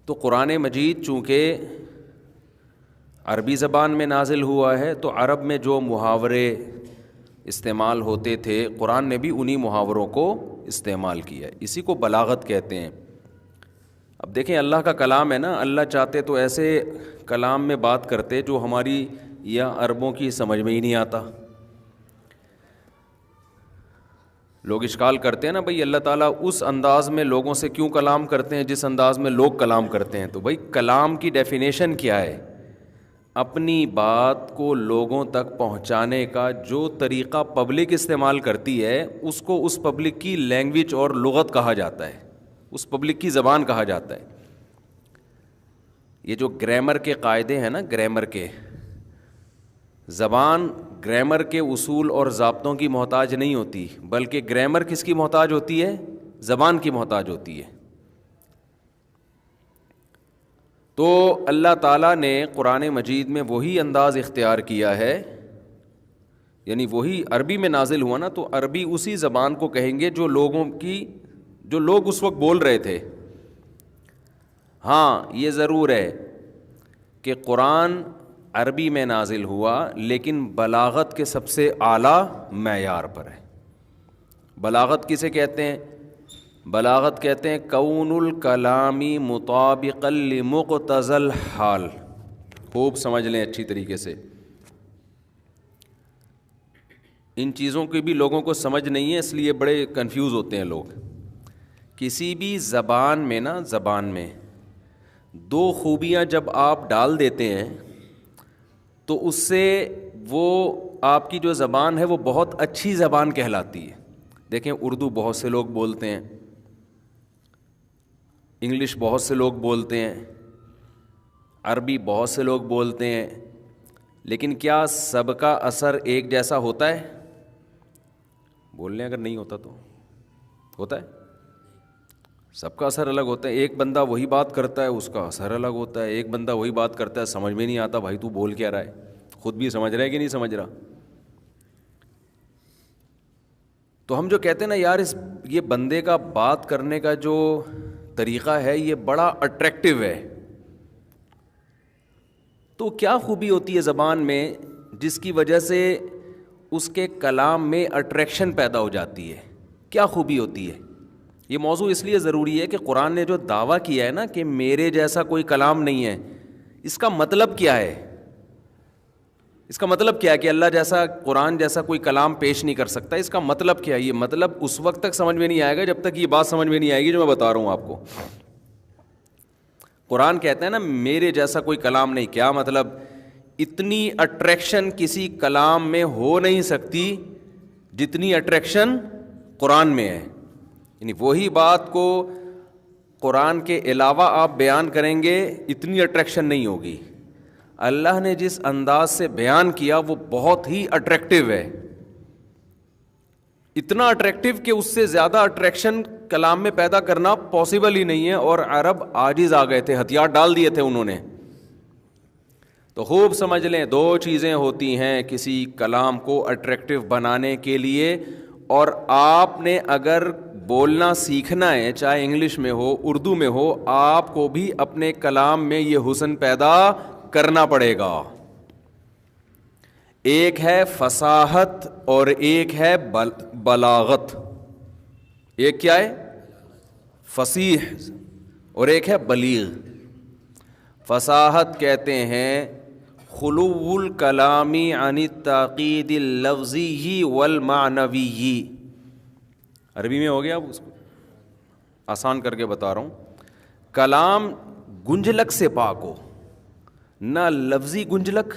تو قرآن مجید چونکہ عربی زبان میں نازل ہوا ہے تو عرب میں جو محاورے استعمال ہوتے تھے قرآن نے بھی انہی محاوروں کو استعمال کیا ہے. اسی کو بلاغت کہتے ہیں. اب دیکھیں اللہ کا کلام ہے نا, اللہ چاہتے تو ایسے کلام میں بات کرتے جو ہماری یا عربوں کی سمجھ میں ہی نہیں آتا. لوگ اشکال کرتے ہیں نا بھئی اللہ تعالیٰ اس انداز میں لوگوں سے کیوں کلام کرتے ہیں جس انداز میں لوگ کلام کرتے ہیں. تو بھئی کلام کی ڈیفینیشن کیا ہے؟ اپنی بات کو لوگوں تک پہنچانے کا جو طریقہ پبلک استعمال کرتی ہے اس کو اس پبلک کی لینگویج اور لغت کہا جاتا ہے, اس پبلک کی زبان کہا جاتا ہے. یہ جو گرامر کے قاعدے ہیں نا, گرامر کے, زبان گرامر کے اصول اور ضابطوں کی محتاج نہیں ہوتی, بلکہ گرامر کس کی محتاج ہوتی ہے؟ زبان کی محتاج ہوتی ہے. تو اللہ تعالیٰ نے قرآن مجید میں وہی انداز اختیار کیا ہے, یعنی وہی عربی میں نازل ہوا نا, تو عربی اسی زبان کو کہیں گے جو لوگ اس وقت بول رہے تھے. ہاں یہ ضرور ہے کہ قرآن عربی میں نازل ہوا لیکن بلاغت کے سب سے اعلیٰ معیار پر ہے. بلاغت کسے کہتے ہیں؟ بلاغت کہتے ہیں کون الکلامی مطابقا لمقتضی الحال. خوب سمجھ لیں اچھی طریقے سے, ان چیزوں کی بھی لوگوں کو سمجھ نہیں ہے اس لیے بڑے کنفیوز ہوتے ہیں لوگ. کسی بھی زبان میں نا, زبان میں دو خوبیاں جب آپ ڈال دیتے ہیں تو اس سے وہ آپ کی جو زبان ہے وہ بہت اچھی زبان کہلاتی ہے. دیکھیں اردو بہت سے لوگ بولتے ہیں, انگلش بہت سے لوگ بولتے ہیں, عربی بہت سے لوگ بولتے ہیں, لیکن کیا سب کا اثر ایک جیسا ہوتا ہے؟ بول لیں اگر نہیں ہوتا تو ہوتا ہے. سب کا اثر الگ ہوتا ہے. ایک بندہ وہی بات کرتا ہے اس کا اثر الگ ہوتا ہے, ایک بندہ وہی بات کرتا ہے سمجھ میں نہیں آتا بھائی تو بول کیا رہا ہے, خود بھی سمجھ رہا ہے کہ نہیں سمجھ رہا. تو ہم جو کہتے ہیں نا یار یہ بندے کا بات کرنے کا جو طریقہ ہے یہ بڑا اٹریکٹیو ہے, تو کیا خوبی ہوتی ہے زبان میں جس کی وجہ سے اس کے کلام میں اٹریکشن پیدا ہو جاتی ہے؟ کیا خوبی ہوتی ہے؟ یہ موضوع اس لیے ضروری ہے کہ قرآن نے جو دعویٰ کیا ہے نا کہ میرے جیسا کوئی کلام نہیں ہے, اس کا مطلب کیا ہے؟ اس کا مطلب کیا ہے کہ اللہ جیسا, قرآن جیسا کوئی کلام پیش نہیں کر سکتا؟ اس کا مطلب کیا ہے؟ یہ مطلب اس وقت تک سمجھ میں نہیں آئے گا جب تک یہ بات سمجھ میں نہیں آئے گی جو میں بتا رہا ہوں آپ کو. قرآن کہتا ہے نا میرے جیسا کوئی کلام نہیں, کیا مطلب؟ اتنی اٹریکشن کسی کلام میں ہو نہیں سکتی جتنی اٹریکشن قرآن میں ہے. یعنی وہی بات کو قرآن کے علاوہ آپ بیان کریں گے اتنی اٹریکشن نہیں ہوگی. اللہ نے جس انداز سے بیان کیا وہ بہت ہی اٹریکٹیو ہے, اتنا اٹریکٹیو کہ اس سے زیادہ اٹریکشن کلام میں پیدا کرنا پاسبل ہی نہیں ہے. اور عرب عاجز آ گئے تھے, ہتھیار ڈال دیے تھے انہوں نے. تو خوب سمجھ لیں دو چیزیں ہوتی ہیں کسی کلام کو اٹریکٹیو بنانے کے لیے, اور آپ نے اگر بولنا سیکھنا ہے چاہے انگلش میں ہو اردو میں ہو, آپ کو بھی اپنے کلام میں یہ حسن پیدا کرنا پڑے گا. ایک ہے فصاحت اور ایک ہے بلاغت. ایک کیا ہے؟ فصیح, اور ایک ہے بلیغ. فصاحت کہتے ہیں خلو الکلامی عن التعقید اللفظی والمعنوی. عربی میں ہو گیا, اب اس کو آسان کر کے بتا رہا ہوں. کلام گنجلک سے پاک ہو, نہ لفظی گنجلک,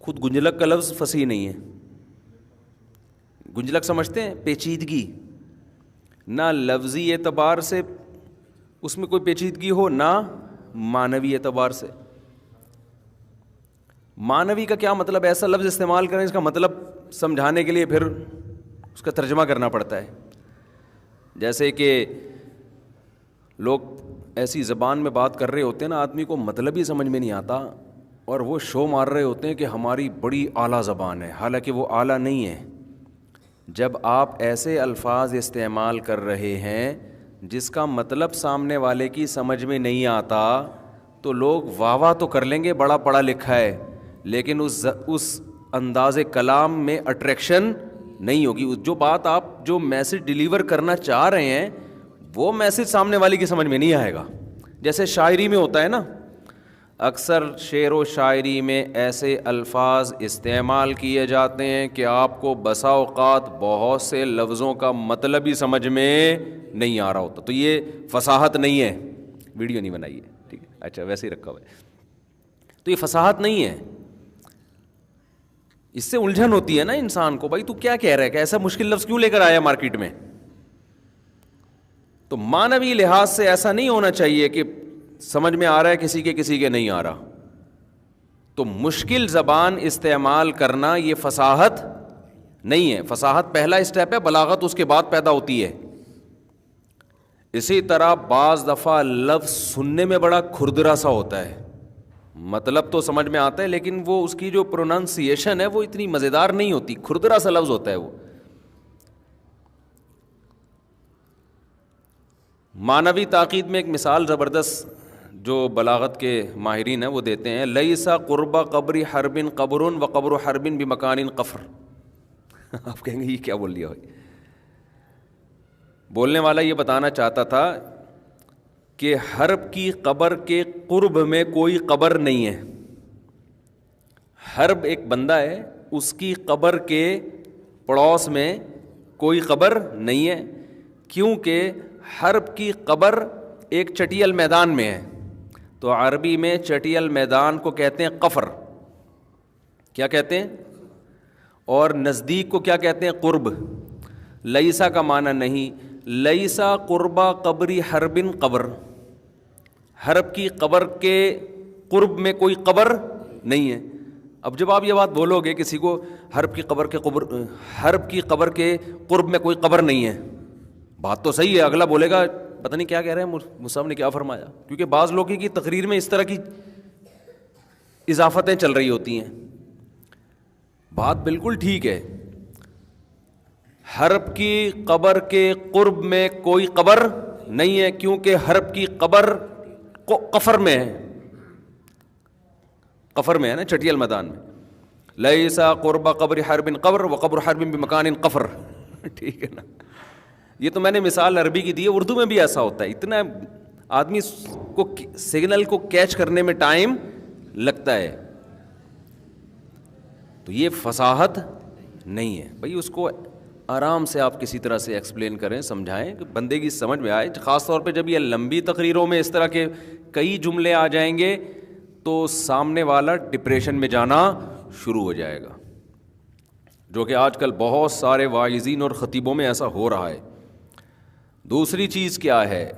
خود گنجلک کا لفظ فصیح نہیں ہے. گنجلک سمجھتے ہیں پیچیدگی, نہ لفظی اعتبار سے اس میں کوئی پیچیدگی ہو نہ معنوی اعتبار سے. معنوی کا کیا مطلب؟ ایسا لفظ استعمال کریں اس کا مطلب سمجھانے کے لیے پھر اس کا ترجمہ کرنا پڑتا ہے. جیسے کہ لوگ ایسی زبان میں بات کر رہے ہوتے ہیں نا, آدمی کو مطلب ہی سمجھ میں نہیں آتا اور وہ شو مار رہے ہوتے ہیں کہ ہماری بڑی اعلیٰ زبان ہے, حالانکہ وہ اعلیٰ نہیں ہے. جب آپ ایسے الفاظ استعمال کر رہے ہیں جس کا مطلب سامنے والے کی سمجھ میں نہیں آتا تو لوگ واہ واہ تو کر لیں گے بڑا پڑھا لکھا ہے، لیکن اس انداز کلام میں اٹریکشن نہیں ہوگی. جو بات آپ جو میسج ڈیلیور کرنا چاہ رہے ہیں وہ میسج سامنے والے کی سمجھ میں نہیں آئے گا. جیسے شاعری میں ہوتا ہے نا، اکثر شعر و شاعری میں ایسے الفاظ استعمال کیے جاتے ہیں کہ آپ کو بسا اوقات بہت سے لفظوں کا مطلب ہی سمجھ میں نہیں آ رہا ہوتا. تو یہ فصاحت نہیں ہے. ویڈیو نہیں بنائی ہے، ٹھیک ہے، اچھا ویسے ہی رکھا ہوا ہے. تو یہ فصاحت نہیں ہے. اس سے الجھن ہوتی ہے نا انسان کو، بھائی تو کیا کہہ رہا ہے، کہ ایسا مشکل لفظ کیوں لے کر آیا مارکیٹ میں. تو معنوی لحاظ سے ایسا نہیں ہونا چاہیے کہ سمجھ میں آ رہا ہے کسی کے نہیں آ رہا. تو مشکل زبان استعمال کرنا یہ فصاحت نہیں ہے. فصاحت پہلا اسٹیپ ہے، بلاغت اس کے بعد پیدا ہوتی ہے. اسی طرح بعض دفعہ لفظ سننے میں بڑا کھردرا سا ہوتا ہے، مطلب تو سمجھ میں آتا ہے لیکن وہ اس کی جو پروننسیشن ہے وہ اتنی مزیدار نہیں ہوتی، کھردرا سا لفظ ہوتا ہے وہ. معنوی تاکید میں ایک مثال زبردست جو بلاغت کے ماہرین ہیں وہ دیتے ہیں، لیسا قرب قبر حرب قبر و قبر حرب بمکان قفر. آپ کہیں گے یہ کیا بول دیا بھائی. بولنے والا یہ بتانا چاہتا تھا کہ حرب کی قبر کے قرب میں کوئی قبر نہیں ہے. حرب ایک بندہ ہے، اس کی قبر کے پڑوس میں کوئی قبر نہیں ہے، کیونکہ حرب کی قبر ایک چٹیل میدان میں ہے. تو عربی میں چٹیل میدان کو کہتے ہیں قفر. کیا کہتے ہیں؟ اور نزدیک کو کیا کہتے ہیں؟ قرب. لیسا کا معنی نہیں، لیسا قربا قبری حرب قبر، حرب کی قبر کے قرب میں کوئی قبر نہیں ہے. اب جب آپ یہ بات بولو گے کسی کو، حرب کی قبر کے قرب میں کوئی قبر نہیں ہے، بات تو صحیح ہے. اگلا بولے گا پتہ نہیں کیا کہہ رہے ہیں، مصعب نے کیا فرمایا. کیونکہ بعض لوگوں کی تقریر میں اس طرح کی اضافتیں چل رہی ہوتی ہیں. بات بالکل ٹھیک ہے، حرب کی قبر کے قرب میں کوئی قبر نہیں ہے، کیونکہ حرب کی قبر قفر میں ہے، قفر میں ہے نا، چٹیل میدان میں. لیسا قرب قبر حرب قبر و قبر حرب بمکان قفر. ٹھیک ہے نا. یہ تو میں نے مثال عربی کی دی ہے، اردو میں بھی ایسا ہوتا ہے. اتنا آدمی کو سگنل کو کیچ کرنے میں ٹائم لگتا ہے. تو یہ فصاحت نہیں ہے بھائی. اس کو آرام سے آپ کسی طرح سے ایکسپلین کریں، سمجھائیں کہ بندے کی سمجھ میں آئے. خاص طور پہ جب یہ لمبی تقریروں میں اس طرح کے کئی جملے آ جائیں گے تو سامنے والا ڈپریشن میں جانا شروع ہو جائے گا، جو کہ آج کل بہت سارے واعظین اور خطیبوں میں ایسا ہو رہا ہے. دوسری چیز کیا ہے،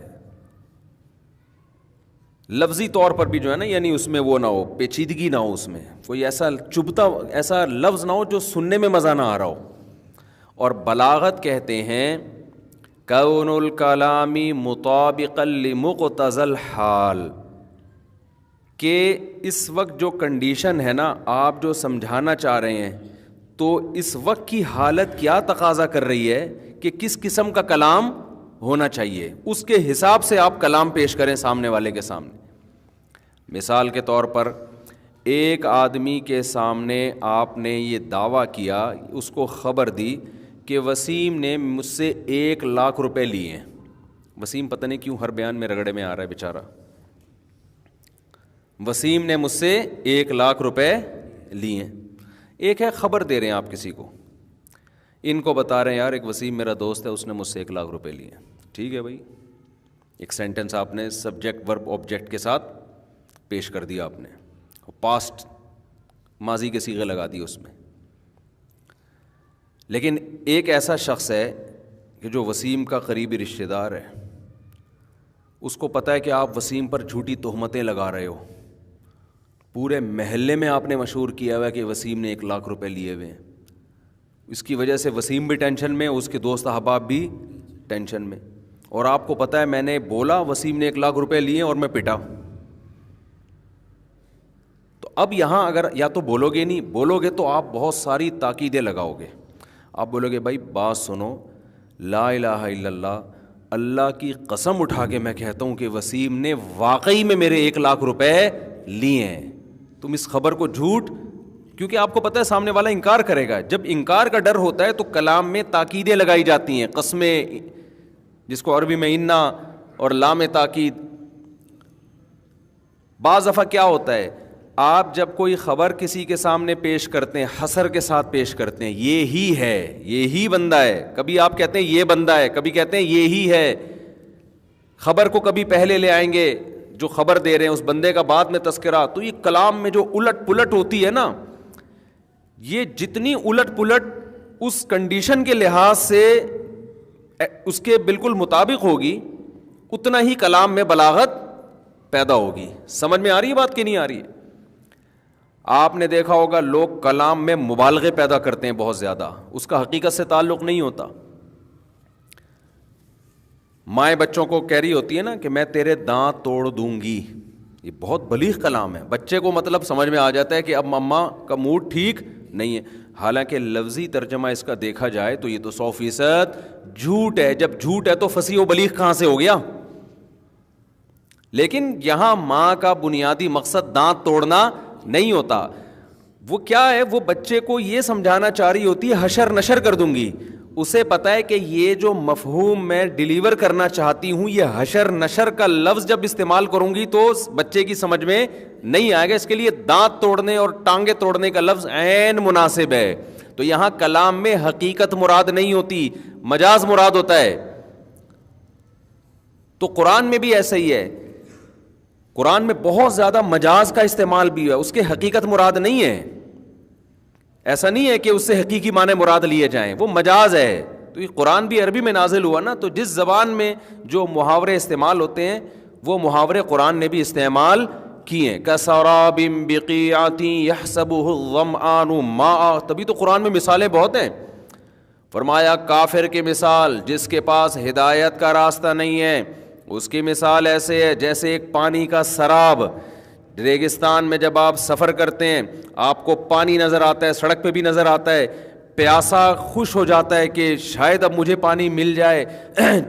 لفظی طور پر بھی جو ہے نا، یعنی اس میں وہ نہ ہو، پیچیدگی نہ ہو، اس میں کوئی ایسا چبھتا ایسا لفظ نہ ہو جو سننے میں مزہ نہ آ رہا ہو. اور بلاغت کہتے ہیں کون الکلامی مطابقا لمقتضى الحال، کہ اس وقت جو کنڈیشن ہے نا، آپ جو سمجھانا چاہ رہے ہیں، تو اس وقت کی حالت کیا تقاضا کر رہی ہے کہ کس قسم کا کلام ہونا چاہیے، اس کے حساب سے آپ کلام پیش کریں سامنے والے کے سامنے. مثال کے طور پر ایک آدمی کے سامنے آپ نے یہ دعویٰ کیا، اس کو خبر دی کہ وسیم نے مجھ سے 1,00,000 روپے لیے ہیں. وسیم پتہ نہیں کیوں ہر بیان میں رگڑے میں آ رہا ہے بیچارہ. وسیم نے مجھ سے 1,00,000 روپے لیے ہیں. ایک ہے خبر دے رہے ہیں آپ کسی کو، ان کو بتا رہے ہیں یار ایک وسیم میرا دوست ہے، اس نے مجھ سے 1,00,000 روپے لیے ہیں. ٹھیک ہے بھائی، ایک سینٹنس آپ نے سبجیکٹ ورب آبجیکٹ کے ساتھ پیش کر دیا، آپ نے پاسٹ ماضی کے صیغے لگا دی اس میں. لیکن ایک ایسا شخص ہے کہ جو وسیم کا قریبی رشتہ دار ہے، اس کو پتہ ہے کہ آپ وسیم پر جھوٹی تہمتیں لگا رہے ہو، پورے محلے میں آپ نے مشہور کیا ہوا ہے کہ وسیم نے 1,00,000 روپے لیے ہوئے ہیں. اس کی وجہ سے وسیم بھی ٹینشن میں، اس کے دوست احباب بھی ٹینشن میں. اور آپ کو پتہ ہے میں نے بولا وسیم نے 1,00,000 روپے لیے اور میں پٹا. تو اب یہاں اگر یا تو بولو گے نہیں، بولو گے تو آپ بہت ساری تاکیدیں لگاؤ گے. آپ بولو گے بھائی بات سنو، لا الہ الا اللہ اللہ کی قسم اٹھا کے میں کہتا ہوں کہ وسیم نے واقعی میں میرے 1,00,000 روپے لیے ہیں. تم اس خبر کو جھوٹ, کیونکہ آپ کو پتہ ہے سامنے والا انکار کرے گا. جب انکار کا ڈر ہوتا ہے تو کلام میں تاکیدیں لگائی جاتی ہیں, قسمیں, جس کو عربی میں انا اور لام تاکید. بعض دفعہ کیا ہوتا ہے, آپ جب کوئی خبر کسی کے سامنے پیش کرتے ہیں حصر کے ساتھ پیش کرتے ہیں, یہی ہے, یہی بندہ ہے. کبھی آپ کہتے ہیں یہ بندہ ہے, کبھی کہتے ہیں یہی ہے. خبر کو کبھی پہلے لے آئیں گے, جو خبر دے رہے ہیں اس بندے کا بعد میں تذکرہ. تو یہ کلام میں جو الٹ پلٹ ہوتی ہے نا, یہ جتنی الٹ پلٹ اس کنڈیشن کے لحاظ سے اس کے بالکل مطابق ہوگی, اتنا ہی کلام میں بلاغت پیدا ہوگی. سمجھ میں آ رہی ہے بات کہ نہیں آ رہی ہے؟ آپ نے دیکھا ہوگا لوگ کلام میں مبالغے پیدا کرتے ہیں بہت زیادہ, اس کا حقیقت سے تعلق نہیں ہوتا. مائیں بچوں کو کہہ رہی ہوتی ہے نا کہ میں تیرے دانت توڑ دوں گی, یہ بہت بلیغ کلام ہے. بچے کو مطلب سمجھ میں آ جاتا ہے کہ اب مما کا موڈ ٹھیک نہیں ہے. حالانکہ لفظی ترجمہ اس کا دیکھا جائے تو یہ تو 100% جھوٹ ہے. جب جھوٹ ہے تو فصیح و بلیغ کہاں سے ہو گیا؟ لیکن یہاں ماں کا بنیادی مقصد دانت توڑنا نہیں ہوتا. وہ کیا ہے, وہ بچے کو یہ سمجھانا چاہ رہی ہوتی ہے حشر نشر کر دوں گی. اسے پتا ہے کہ یہ جو مفہوم میں ڈیلیور کرنا چاہتی ہوں, یہ حشر نشر کا لفظ جب استعمال کروں گی تو بچے کی سمجھ میں نہیں آئے گا. اس کے لیے دانت توڑنے اور ٹانگیں توڑنے کا لفظ عین مناسب ہے. تو یہاں کلام میں حقیقت مراد نہیں ہوتی, مجاز مراد ہوتا ہے. تو قرآن میں بھی ایسا ہی ہے, قرآن میں بہت زیادہ مجاز کا استعمال بھی ہے, اس کے حقیقت مراد نہیں ہے. ایسا نہیں ہے کہ اس سے حقیقی معنی مراد لیے جائیں, وہ مجاز ہے. تو یہ قرآن بھی عربی میں نازل ہوا نا, تو جس زبان میں جو محاورے استعمال ہوتے ہیں وہ محاورے قرآن نے بھی استعمال کیے. کسراب بقیعۃ یحسبہ الظمآن ماء, تبھی تو قرآن میں مثالیں بہت ہیں. فرمایا کافر کی مثال جس کے پاس ہدایت کا راستہ نہیں ہے, اس کی مثال ایسے ہے جیسے ایک پانی کا سراب. ریگستان میں جب آپ سفر کرتے ہیں آپ کو پانی نظر آتا ہے, سڑک پہ بھی نظر آتا ہے, پیاسا خوش ہو جاتا ہے کہ شاید اب مجھے پانی مل جائے.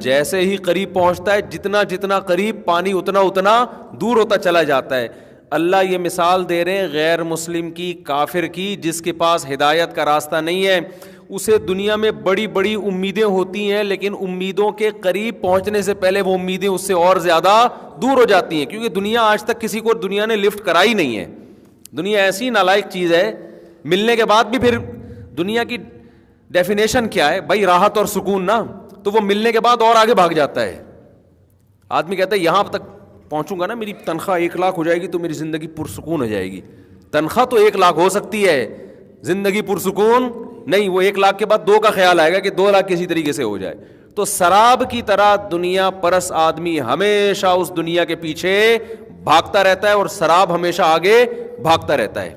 جیسے ہی قریب پہنچتا ہے, جتنا جتنا قریب پانی اتنا اتنا دور ہوتا چلا جاتا ہے. اللہ یہ مثال دے رہے ہیں غیر مسلم کی, کافر کی, جس کے پاس ہدایت کا راستہ نہیں ہے. اسے دنیا میں بڑی بڑی امیدیں ہوتی ہیں, لیکن امیدوں کے قریب پہنچنے سے پہلے وہ امیدیں اس سے اور زیادہ دور ہو جاتی ہیں, کیونکہ دنیا آج تک کسی کو دنیا نے لفٹ کرائی نہیں ہے. دنیا ایسی نالائق چیز ہے, ملنے کے بعد بھی پھر دنیا کی ڈیفینیشن کیا ہے بھائی, راحت اور سکون نا, تو وہ ملنے کے بعد اور آگے بھاگ جاتا ہے. آدمی کہتا ہے یہاں تک پہنچوں گا نا, میری تنخواہ 1,00,000 ہو جائے گی تو میری زندگی پرسکون ہو جائے گی. تنخواہ تو 1,00,000 ہو سکتی ہے, زندگی پرسکون نہیں. وہ 1,00,000 کے بعد 2 کا خیال آئے گا کہ 2,00,000 کسی طریقے سے ہو جائے. تو سراب کی طرح دنیا پرس آدمی ہمیشہ اس دنیا کے پیچھے بھاگتا رہتا ہے, اور سراب ہمیشہ آگے بھاگتا رہتا ہے.